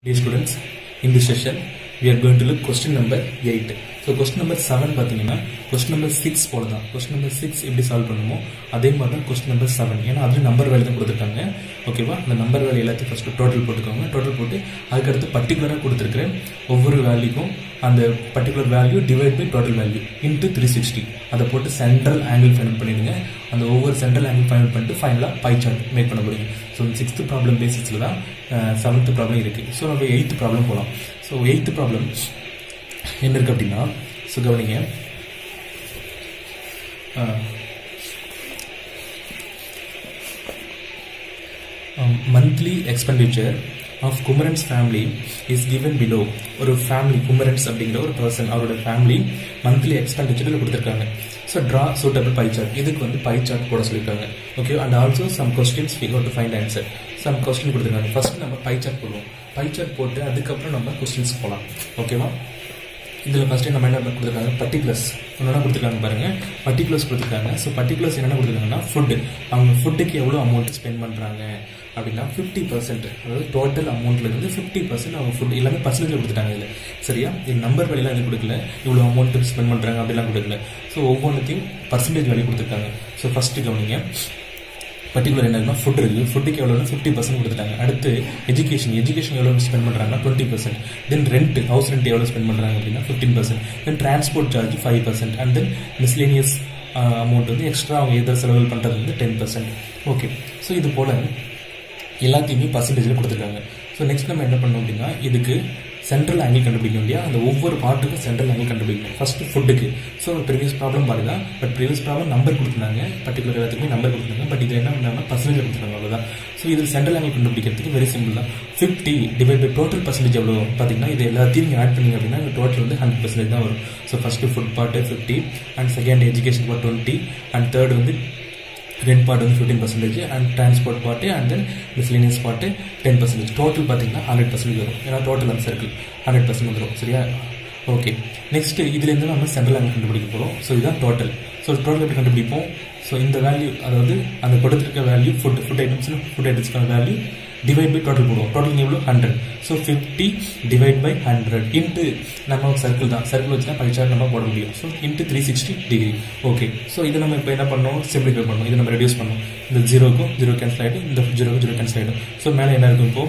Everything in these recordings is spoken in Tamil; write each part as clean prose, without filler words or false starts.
Dear students, in this session we are going to look question number 8. So question number 7 பாத்தீங்கன்னா question number 6 போலதான். question number 6 எப்படி சால்வ் பண்ணுமோ அதே மாதிரி தான் question number 7. ஏன்னா அதுல நம்பர் வேல்யூ தான் கொடுத்திருக்காங்க. ஓகேவா? அந்த நம்பர் வேல்யூ எல்லாத்தையும் ஃபர்ஸ்ட் டோட்டல் போட்டுக்கோங்க. டோட்டல் போட்டு அதுக்கு அடுத்து பர்టిక్యులரா கொடுத்திருக்கிறேன் ஒவ்வொரு வேல்யூக்கும் அந்த particular value divide by total value into 360 அத போட்டு சென்ட்ரல் ஆங்கிள் ஃபைண்ட் பண்ணிடுங்க. அந்த ஒவ்வொரு சென்ட்ரல் ஆங்கிள் ஃபைண்ட் பண்ணிட்டு ஃபைனலா பை சார்ட் மேக் பண்ண போறீங்க. சோ 6th ப்ராப்ளம் பேசிஸ்ல தான் 7th ப்ராப்ளம் இருக்கு. சோ நம்ம 8th ப்ராப்ளம் போலாம். சோ 8th ப்ராப்ளம் என்ன இருக்கு அப்படின்னா சோ கவனிங்க. monthly expenditure of Kumaran's family is given below. ஒரு family Kumarans அப்படிங்கிற ஒரு person அவரோட family monthly expenditure கொடுத்திருக்காங்க. So draw suitable pie chart. இதுக்கு வந்து pie chart போட சொல்லிருக்காங்க. Okay, and also some questions we got to find answer. Some question கொடுத்திருக்காங்க. First நம்ம pie chart போடுவோம். pie chart போட்டு அதுக்கு அப்புறம் நம்ம questions போலாம். ஓகேவா? இதுல ஃபர்ஸ்ட் நம்ம என்ன கொடுத்திருக்காங்க பர்టిక్యులர்ஸ் என்னென்ன கொடுத்திருக்காங்க பாருங்க. பர்టిక్యులர்ஸ் கொடுத்திருக்காங்க. சோ பர்టిక్యులர்ஸ் என்னென்ன கொடுத்திருக்காங்கன்னா ஃபுட் அவங்க ஃபுட்டுக்கு எவ்வளவு அமௌண்ட் ஸ்பெண்ட் பண்றாங்க அப்படினா 50%, அதாவது டோட்டல் அமௌண்ட்ல இருந்து 50% அவங்க ஃபுட் எல்லாமே பர்சன்டேஜ் கொடுத்துட்டாங்க இதுல. சரியா? இந்த நம்பர் வேல்யூலாம் எது கொடுக்கல, இவ்வளவு அமௌண்ட் ஸ்பெண்ட் பண்றாங்க அப்படிலாம் கொடுக்கல. சோ ஒவ்வொன்றுத்தையும் பர்சன்டேஜ் வேல்யூ கொடுத்திருக்காங்க. சோ ஃபர்ஸ்ட் கவனிங்க. பர்టిక్యులர் என்னன்னா ஃபுட் இருக்கு. ஃபுட்டுக்கு எவ்வளவுனா 50% கொடுத்துட்டாங்க. அடுத்து எஜுகேஷன் எவ்வளவு ஸ்பெண்ட் பண்றாங்கன்னா 20%. தென் ரெண்ட் ஹவுஸ் ரெண்ட் எவ்வளவு ஸ்பெண்ட் பண்றாங்க அப்படின்னா 15%. Then transport charge 5%. And then miscellaneous amount வந்து எக்ஸ்ட்ரா அவங்க எதர் செலவு பண்றது வந்து 10%. ஓகே, ஸோ இது போல எல்லாத்தையுமே பர்சன்டேஜ்ல கொடுத்துருக்காங்க. ஸோ நெக்ஸ்ட் நம்ம என்ன பண்ணோம் அப்படின்னா இதுக்கு சென்ட்ரல் ஆங்கிள் கண்டுபிடிக்கணும் இல்லையா? அந்த ஒவ்வொரு பார்ட்டுக்கும் சென்ட்ரல் ஆங்கிள் கண்டுபிடிக்கணும். ஃபர்ஸ்ட் ஃபுட்டுக்கு. ஸோ ப்ரீவியஸ் ப்ராப்ளம் பாருங்க. பட் ப்ரீவியஸ் ப்ராப்ளம் நம்பர் கொடுத்துருந்தாங்க, பர்టిక్యులர் எல்லாத்துக்குமே நம்பர் கொடுத்துருந்தாங்க. பட் இது என்ன பண்ணாங்கன்னா பர்சன்டேஜ் கொடுத்துருக்காங்க, அவ்வளோதான். ஸோ இதில் சென்ட்ரல் ஆங்கிள் கண்டுபிடிக்கிறதுக்கு வெரி சிம்பிள் தான். 50 டிவைட் பை டோட்டல் பர்சன்டேஜ் எவ்வளோ பார்த்தீங்கன்னா இது எல்லாத்தையும் நீங்கள் ஆட் பண்ணீங்க அப்படின்னா இந்த டோட்டல் வந்து 100% தான் வரும். So first food part 50 and second education part 20 and third வந்து ரெண்ட் பார்ட் வந்து 15% and transport part and then miscellaneous part 10%. Total பார்த்தீங்கன்னா 100% வரும். ஏன்னா டோட்டல் அந்த சர்க்கிள் 100% வந்துடும். சரியா? ஓகே, நெக்ஸ்ட் இதுலேருந்து நம்ம சென்ட்ரல் ஆங்கிள் கண்டுபிடிக்க போகிறோம். ஸோ இதுதான் டோட்டல். ஸோ டோட்டல் எப்படி கண்டுபிடிப்போம்? ஸோ இந்த வேல்யூ, அதாவது அந்த கொடுத்துருக்க வேல்யூ ஃபுட் ஐட்டம்ஸ்க்கான வேல்யூ டிவைட் பை டோட்டல் போடுவோம். டோட்டல் எவ்வளோ 100. ஸோ 50 டிவைட் பை 100 இன்ட்டு நம்ம சர்க்கிள் தான், சர்க்கிள் வச்சு தான் பைச்சார்ட் நம்ம போட முடியும். So into 360 degree. Okay, so இதை நம்ம இப்போ என்ன பண்ணோம், சிம்பிளிஃபை பண்ணணும். இதை நம்ம ரெடியூஸ் பண்ணணும். இந்த 0 கேன்சல் ஆகிடும், இந்த 0 கேன்சல் ஆகிடும். ஸோ மேலே என்ன இருக்கும் இப்போ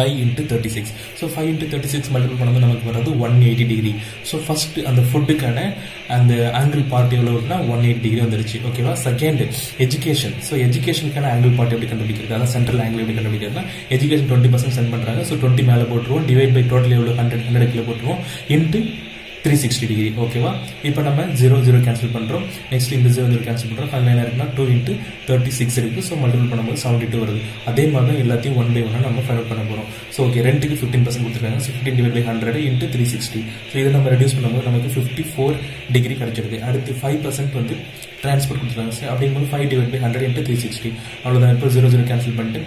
5 into 36. ஸோ 5 into 36 மல்டிபிள் பண்ணும்போது நமக்கு வர்றது 180 டிகிரி. ஸோ ஃபர்ஸ்ட் அந்த ஃபுட்டுக்கான அந்த ஆங்கிள் பார்ட் எவ்வளோ இருக்குன்னா 180 டிகிரி வந்துருச்சு. ஓகேவா? Second education. ஸோ எஜுகேஷனுக்கான ஆங்கிள் பார்ட் எப்படி கண்டுபிடிக்கிறது, அதான் சென்ட்ரல் ஆங்கிள் எப்படி கண்டுபிடிக்கிறதுனா எஜுகேஷன் 20% சென்ட் பண்றாங்க. ஸோ 20 மேலே போட்டுருவோம். டிவைட் பை டோட்டல் எவ்வளோ 100 கிலோ போட்டுருவோம் இன்ட்டு 360 டிகிரி. ஓகேவா? இப்போ நம்ம 0 கேன்சல் பண்றோம். நெக்ஸ்ட் இந்த 0 கேன்சல் பண்றோம். ஃபைனல் என்ன இருக்குன்னா 2 into 36 இருக்கு. ஸோ மல்டிபிள் பண்ணும்போது 72 வருது. அதே மாதிரி தான் எல்லாத்தையும் 1 by 1 நம்ம ஃபைண்ட் பண்ண போறோம். ஸோ ஓகே, ரெண்டுக்கு 15% கொடுத்துருக்காங்க. 15 டிவைட் பை 100 into 360. ஸோ இதை நம்ம ரெடியூஸ் பண்ணும்போது நமக்கு 54 டிகிரி கிடைச்சிருக்கு. அடுத்து 5% வந்து டிரான்ஸ்போர்ட் கொடுத்துருக்காங்க. அப்படிங்கும்போது 5 டிவைட் பை 100 into 360. அவ்வளோதான். இப்போ 0 கேன்சல் பண்ணிட்டு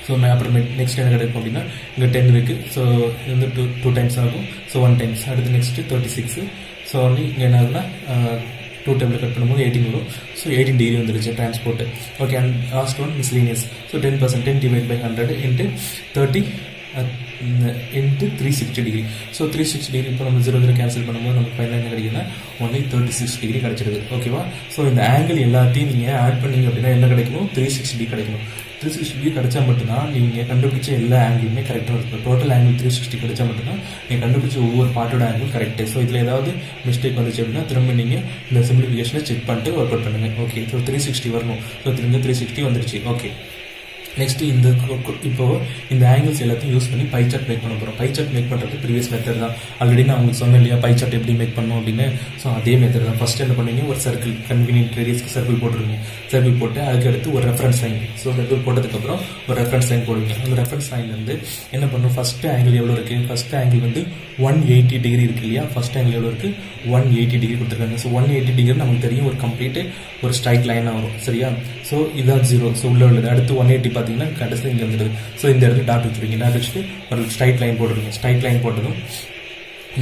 ஸோ அப்புறம் நெக்ஸ்ட் என்ன கிடைக்கும் அப்படின்னா இங்கே 10 இருக்கு. ஸோ இது வந்து 2 டைம்ஸ் ஆகும். So 1 times. அடுத்து நெக்ஸ்ட் 36. ஸோ வந்து இங்கே என்ன ஆகுதுன்னா 2 டேபிள் கட் பண்ணும்போது 18 வரும். ஸோ 18 டிகிரி வந்துருச்சு transport. Okay, and last one miscellaneous. So 10%, 10 divide by 100 into 30 into 360 degree. So 360 degree இப்போ நம்ம 0 கேன்சல் பண்ணும்போது நமக்கு ஃபைனல் என்ன கிடைக்குதுன்னா ஒன்லி 36 டிகிரி கிடைச்சிருது. ஓகேவா? ஸோ இந்த ஆங்கிள் எல்லாத்தையும் நீங்கள் ஆட் பண்ணீங்க அப்படின்னா என்ன கிடைக்கணும், 360 டிகிரி கிடைக்கணும். 360 டிகிரி கிடைச்சா மட்டும்தான் நீங்கள் கண்டுபிடிச்ச எல்லா ஆங்கிளுமே கரெக்டாக இருக்கும். டோட்டல் ஆங்கிள் 360 கிடைச்சா மட்டும்தான் நீங்கள் கண்டுபிடிச்ச ஒவ்வொரு பார்ட்டோட ஆங்கிள் கரெக்டு. ஸோ இதில் ஏதாவது மிஸ்டேக் வந்துச்சு அப்படின்னா திரும்ப நீங்கள் இந்த சிம்பிளிஃபிகேஷனை செக் பண்ணிட்டு ஒர்க் அவுட் பண்ணுங்க. ஓகே, ஸோ 360 வரணும். ஸோ திரும்ப 360 வந்துருச்சு. ஓகே, நெக்ஸ்ட் இப்போ இந்த ஆங்கிள்ஸ் எல்லாத்தையும் யூஸ் பண்ணி பை சார்ட் மேக் பண்ண போறோம். பை சார்ட் மேக் பண்றது ப்ரீவியஸ் மெத்தட் தான். ஆல்ரெடி நான் உங்களுக்கு சொன்னேன் இல்லையா பை சார்ட் எப்படி மேக் பண்ணணும் அப்படின்னு. ஸோ அதே மெத்தட் தான். ஃபர்ஸ்ட் என்ன பண்ணுவீங்க, ஒரு சர்க்கிள் கன்வீனியன்ட் ரேடியஸ்க்கு சர்க்கிள் போட்டுருவீங்க. சர்க்கிள் போட்டு அதுக்கு அடுத்து ஒரு ரெஃபரன்ஸ் லைன். ஸோ சர்க்கிள் போட்டதுக்கு அப்புறம் ஒரு ரெஃபரன்ஸ் லைன் போடுவீங்க. அந்த ரெஃபரன்ஸ் லைன் வந்து என்ன பண்ணும், ஃபர்ஸ்ட் ஆங்கிள் எவ்வளோ இருக்கு, ஃபர்ஸ்ட் ஆங்கிள் வந்து 180 டிகிரி இருக்கு இல்லையா? ஃபர்ஸ்ட் ஆங்கிள் எவ்வளோ இருக்கு, 180 டிகிரி கொடுத்துருக்காங்க. ஸோ 180 டிகிரி நமக்கு தெரியும் ஒரு கம்ப்ளீட் ஒரு ஸ்ட்ரைட் லைனாக வரும். சரியா? ஸோ இதுதான் 0. ஸோ உள்ள உள்ளது. அடுத்து 180 பார்த்தீங்கன்னா கடைசியில் இங்கே வந்துடுது. ஸோ இந்த இடத்துல டாட் வச்சுருவீங்க. டாட் வச்சுட்டு ஒரு ஸ்ட்ரைட் லைன் போட்டுருங்க. ஸ்ட்ரைட் லைன் போட்டதும்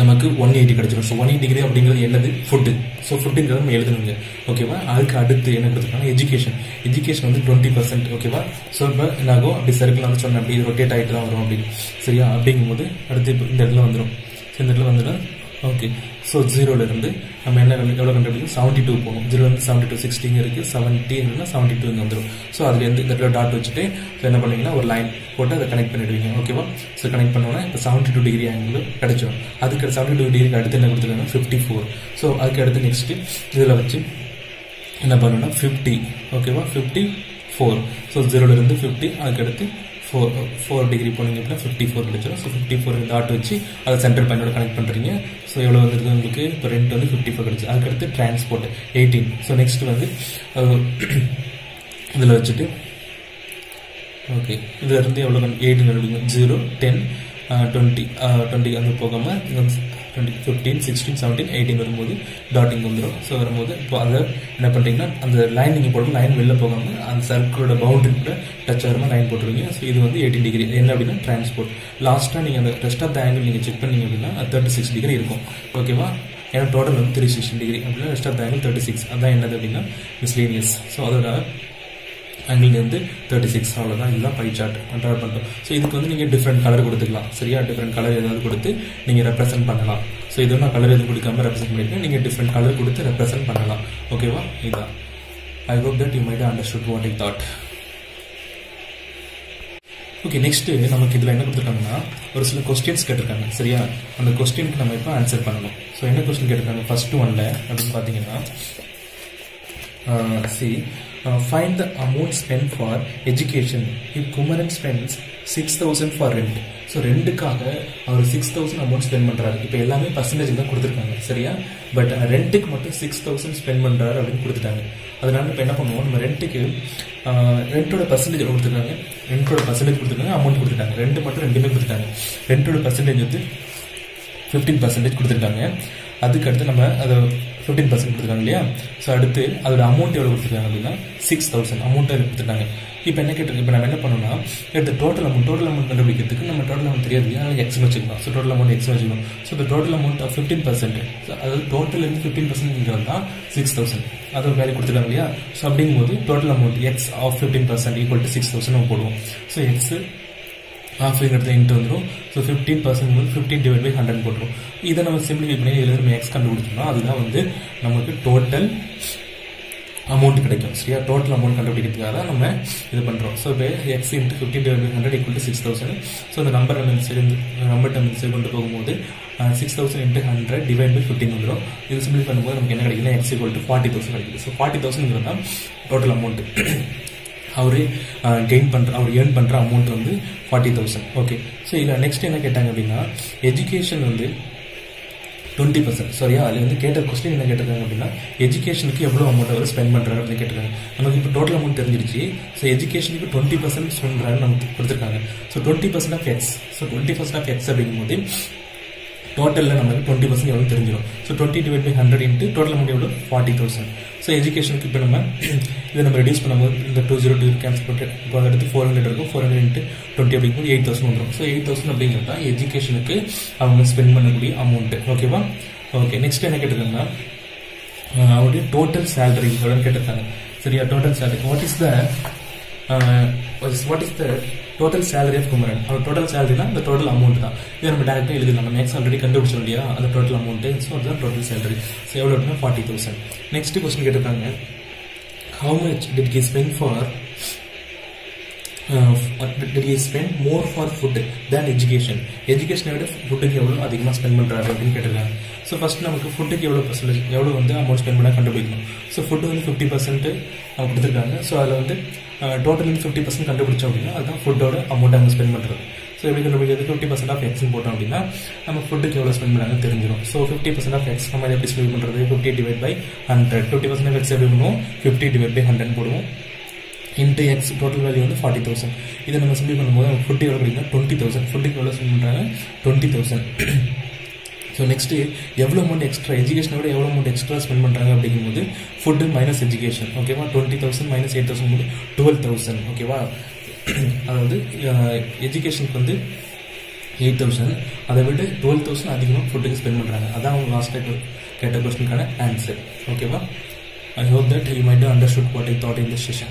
நமக்கு 180 கிடைச்சிடும். ஸோ 180 டிகிரி அப்படிங்கிறது என்னது? ஃபுட்டு. ஸோ ஃபுட்டுங்கிறது நம்ம எழுதணுங்க. ஓகேவா? அதுக்கு அடுத்து என்ன கொடுத்துருக்காங்க? எஜுகேஷன். எஜுகேஷன் வந்து 20%. ஓகேவா? ஸோ இப்போ என்னாகும்? அப்படி சர்க்கிள் வந்து சொன்னேன், அப்படி ரொட்டேட் ஆகிட்டு தான் வரும் அப்படின்னு. சரியா? அப்படிங்கும்போது அடுத்து இப்போ இந்த இடத்துல வந்துடும். ஸோ இந்த இடத்துல வந்துடும். ஓகே. ஸோ 0லேருந்து நம்ம என்ன எவ்வளோ கண்டுபிடிக்கும்? 72 போகணும். 0லேருந்து 72 60 இருக்குது, 70 என்னன்னா 72 இங்கே வந்துடும். ஸோ அதுலேருந்து இந்த இடத்துல டாட் வச்சுட்டு ஸோ என்ன பண்ணுவீங்கன்னா ஒரு லைன் போட்டு அதை கனெக்ட் பண்ணிடுவீங்க. ஓகேவா? ஸோ கனெக்ட் பண்ணோன்னா இப்போ 72 டிகிரி ஆங்கிள் கிடைச்சிடும். அதுக்கு 72 டிகிரிக்கு அடுத்து என்ன கொடுத்துருக்காங்க? 54. ஸோ அதுக்கு அடுத்து நெக்ஸ்ட்டு இதில் வச்சு என்ன பண்ணணும்னா 50. ஓகேவா? 54. ஸோ 0லேருந்து 50 அதுக்கு அடுத்து 4 டிகிரி போனீங்க அப்படின்னா 54 கிடைச்சிடும். ஸோ 54 டாட் வச்சு அதை சென்டர் பாயிண்டோட கனெக்ட் பண்ணுறீங்க. ஸோ எவ்வளோ வந்துருக்கு உங்களுக்கு? இப்போ ரெண்ட் வந்து 54 கிடைச்சி. அதுக்கடுத்து டிரான்ஸ்போர்ட் 18. ஸோ நெக்ஸ்ட் வந்து இதில் வச்சுட்டு ஓகே இதில் இருந்து எவ்வளோ 18 கண்டுபிடிக்கும்? 0 10 20 அந்த போகாமல் 20 15 16 17 18 வரும்போது டாட்டிங் வந்துடும். ஸோ வரும்போது இப்போ அதை என்ன பண்ணுறீங்கன்னா அந்த லைன் நீங்கள் போட்டு லைன் வெளில போகாமல் அந்த சர்க்கிளோட பவுண்டரி கூட டச் ஆகிற மாதிரி லைன் போட்டுருவீங்க. ஸோ இது வந்து 18 டிகிரி. என்ன அப்படின்னா டிரான்ஸ்போர்ட். லாஸ்ட்டாக நீங்கள் அந்த ரெஸ்ட் ஆஃப் த ஆங்கிள் நீங்கள் செக் பண்ணீங்க அப்படின்னா 36 டிகிரி இருக்கும். ஓகேவா? ஏன்னா டோட்டல் வந்து 360 டிகிரி அப்படின்னா ரெஸ்ட் ஆஃப் த ஆங்கிள் 36. அதான் என்னது அப்படின்னா மிஸ்லீனியஸ். ஸோ அதோட ஆங்கிள் வந்து 36. அவ்வளோதான். இதுதான் பை சார்ட் ட்ரா பண்ணிட்டோம். ஸோ இதுக்கு வந்து நீங்கள் டிஃப்ரெண்ட் கலர் கொடுத்துக்கலாம். சரியா? டிஃப்ரெண்ட் கலர் ஏதாவது கொடுத்து நீங்கள் ரெப்ரசென்ட் பண்ணலாம். ஸோ இது நான் கலர் எதுவும் கொடுக்காம ரெப்ரசென்ட் பண்ணியிருக்கேன். நீங்கள் டிஃப்ரெண்ட் கலர் கொடுத்து ரெப்ரசென்ட் பண்ணலாம். ஓகேவா? இதுதான். I hope that you might understood what I thought. Okay, next நமக்கு இதில் என்ன கொடுத்துருக்காங்கன்னா ஒரு சில கொஸ்டின்ஸ் கேட்டிருக்காங்க. சரியா? அந்த கொஸ்டினுக்கு நம்ம இப்போ ஆன்சர் பண்ணணும். ஸோ என்ன கொஸ்டின் கேட்டிருக்காங்க? ஃபர்ஸ்ட் ஒன்ல அப்படின்னு பார்த்தீங்கன்னா find the amount spent for education if Kumaran spends 6,000 for rent. So ரெண்டுக்காக அவர் 6,000 அமௌண்ட் ஸ்பெண்ட் பண்ணுறாரு. இப்போ எல்லாமே பர்சன்டேஜ் தான் கொடுத்துருக்காங்க. சரியா? பட் ரெண்ட்டுக்கு மட்டும் 6,000 ஸ்பெண்ட் பண்ணுறாரு அப்படின்னு கொடுத்துட்டாங்க. அதனால இப்போ என்ன பண்ணுவோம்? நம்ம ரெண்ட்டுக்கு ரெண்டோட பர்சன்டேஜ் கொடுத்துருக்காங்க. ரெண்டோட பர்சன்டேஜ் கொடுத்துருக்காங்க, அமௌண்ட் கொடுத்துட்டாங்க. ரெண்டு மட்டும் ரெண்டுமே கொடுத்துட்டாங்க. ரெண்டோட பர்சன்டேஜ் வந்து 15% கொடுத்துருக்காங்க. அதுக்கு அடுத்து நம்ம அதை 15% கொடுத்துருக்காங்க இல்லையா? ஸோ அடுத்து அதோட அமௌண்ட் எவ்வளோ கொடுத்துருக்காங்க அப்படின்னா 6,000 அமௌண்ட் கொடுத்துருக்காங்க. இப்போ என்ன கேட்டிருக்கு? இப்போ நம்ம என்ன பண்ணோம்னா எடுத்து டோட்டல் அமௌண்ட் கண்டுபிடிக்கிறதுக்கு நம்ம டோட்டல் அமௌண்ட் தெரியாது, அதனால எக்ஸ்னு வச்சுக்கலாம். ஸோ டோட்டல் அமௌண்ட் எக்ஸ் வச்சுக்கணும். ஸோ இந்த டோட்டல் அமௌண்ட் 15%, அதாவது டோட்டல் இருந்து 15% தான் 6,000. அது வேல்யூ கொடுத்துருக்காங்க இல்லையா? ஸோ அப்படிங்கும்போது total amount x of 15% equal to 6,000 நம்ம போடுவோம். ஸோ எக்ஸ் ஆஃப்ங்கிறது இன்ட்டு வந்துடும். ஸோ 15% வந்து 15/100 போட்டுரும். இதை நம்ம சிம்பிளிஃபை பண்ணி இதில் நம்ம எக்ஸ் கண்டுபிடிச்சோம்னா அதுதான் வந்து நமக்கு டோட்டல் அமௌண்ட் கிடைக்கும். சரியா? டோட்டல் அமௌண்ட் கண்டுபிடிக்கிறதுக்காக தான் நம்ம இது பண்ணுறோம். ஸோ இப்போ X into 15/100 equal to 6,000. So இந்த நம்பர் நம்ம சைடு கொண்டு போகும்போது 6,000 × 100 டிவைட் பை 15 வந்துடும். இது சிம்பிளிஃபை பண்ணும்போது நமக்கு என்ன கிடைக்குதுன்னா எக்ஸ் ஈக்குவல் டு 40,000 கிடைக்குது. ஸோ 40,000 தான் டோட்டல் அமௌண்ட். அவர் ஏர்ன் பண்ணுற அமௌண்ட் வந்து 40,000. ஓகே. ஸோ இதில் நெக்ஸ்ட் என்ன கேட்டாங்க அப்படின்னா எஜுகேஷன் வந்து 20%. சரியா? அதில் வந்து கேட்ட கொஸ்டின் என்ன கேட்டிருக்காங்க அப்படின்னா எஜுகேஷனுக்கு எவ்வளோ அமௌண்ட் அவர் ஸ்பெண்ட் பண்ணுறாரு அப்படின்னு கேட்டிருக்காங்க. நமக்கு இப்போ டோட்டல் அமௌண்ட் தெரிஞ்சிருச்சு. ஸோ எஜுகேஷனுக்கு 20% சொல்கிறாரு நமக்கு கொடுத்துருக்காங்க. So 20% of x. So 20% of x அப்படிங்கும்போது டோட்டலில் நமக்கு 20% எவ்வளோ தெரிஞ்சிடும். ஸோ 20/100 இன்ட்டு டோட்டல் அமௌண்ட் எவ்வளோ 40,000. ஸோ எஜுகேஷனுக்கு இப்போ நம்ம இதை நம்ம ரெடியூஸ் பண்ணும்போது இந்த 202 கேன்சல் பண்ணிட்டு இப்போ அந்த இடத்து 400 இருக்கும். 400 × 20 அப்படிங்கும்போது 8,000 வந்துடும். ஸோ 8,000 அப்படிங்கிறது தான் எஜுகேஷனுக்கு அவங்க ஸ்பெண்ட் பண்ணக்கூடிய அமௌண்ட்டு. ஓகேவா? ஓகே. நெக்ஸ்ட் என்ன கேட்டிருக்காங்கன்னா அவருடைய டோட்டல் சேலரி எவ்வளோன்னு கேட்டிருக்காங்க. சரியா? Total salary what is the total salary of Kumaran. அவர் டோட்டல் சேலரினா இந்த டோட்டல் அமௌண்ட் தான். இதை நம்ம டேரக்டாக எழுதிடலாம். நம்ம எக்ஸ் ஆல்ரெடி கண்டுபிடிச்சோம் இல்லையா? அந்த டோட்டல் அமௌண்ட். ஸோ அதுதான் டோட்டல் சேலரி. ஸோ எவ்வளோ அப்படின்னா 40,000. நெக்ஸ்ட் கொஸ்டின் கேட்டிருக்காங்க how much did he spend more for food than education. எஜுகேஷனை விட ஃபுட்டுக்கு எவ்வளோ அதிகமாக ஸ்பெண்ட் பண்ணுறாரு அப்படின்னு கேட்டிருக்காங்க. ஸோ ஃபர்ஸ்ட் நமக்கு ஃபுட்டுக்கு எவ்வளோ பர்சன்டேஜ் எவ்வளோ வந்து அமௌண்ட் ஸ்பெண்ட் பண்ணால் கண்டுபிடிக்கணும். ஸோ ஃபுட்டு வந்து 50% அவங்க கொடுத்துருக்காங்க. ஸோ அதில் வந்து டோட்டல் வந்து 50% கண்டுபிடிச்சோம் அப்படின்னா அதுதான் ஃபுட்டோட அமௌண்ட் அவங்க ஸ்பெண்ட் பண்ணுறது. ஸோ எப்படி கண்டுபிடிக்கிறது? 50% ஆஃப் எக்ஸ்னு போட்டோம் அப்படின்னா நம்ம ஃபுட்டுக்கு எவ்வளோ ஸ்பெண்ட் பண்ணாங்கன்னு தெரிஞ்சிடும். ஸோ 50% ஆஃப் எக்ஸ் நம்ம எப்படி ஸ்பெண்ட் பண்ணுறது? 50/100. 50% ஆஃப் எக்ஸ் எப்படி பண்ணுவோம்? 50/100 போடுவோம். இன்ட்டு எக்ஸ் டோட்டல் வேல்யூ வந்து 40,000. இதை நம்ம சிம்பிள் பண்ணும்போது நம்ம ஃபுட்டு எவ்வளோ கிடைக்குன்னா 20,000. ஃபுட்டுக்கு எவ்வளோ ஸ்பெண்ட் பண்ணுறாங்க? 20,000. ஸோ நெக்ஸ்ட்டு எவ்வளோ அமௌண்ட் எக்ஸ்ட்ரா எஜுகேஷனோட எவ்வளோ அமௌண்ட் எக்ஸ்ட்ரா ஸ்பெண்ட் பண்ணுறாங்க அப்படிங்கும்போது ஃபுட்டு மைனஸ் எஜுகேஷன். ஓகேவா? 20,000 மைனஸ் 8,000 12,000. ஓகேவா? அதாவது எஜுகேஷனுக்கு வந்து 8,000 அதை விட 12,000 அதிகமாக ஃபுட்டுக்கு ஸ்பெண்ட் பண்ணுறாங்க. அதான் அவங்க லாஸ்ட் கேட்ட கொஸ்டினுக்கான ஆன்சர். ஓகேவா? I hope that you might have understood what I thought in this session.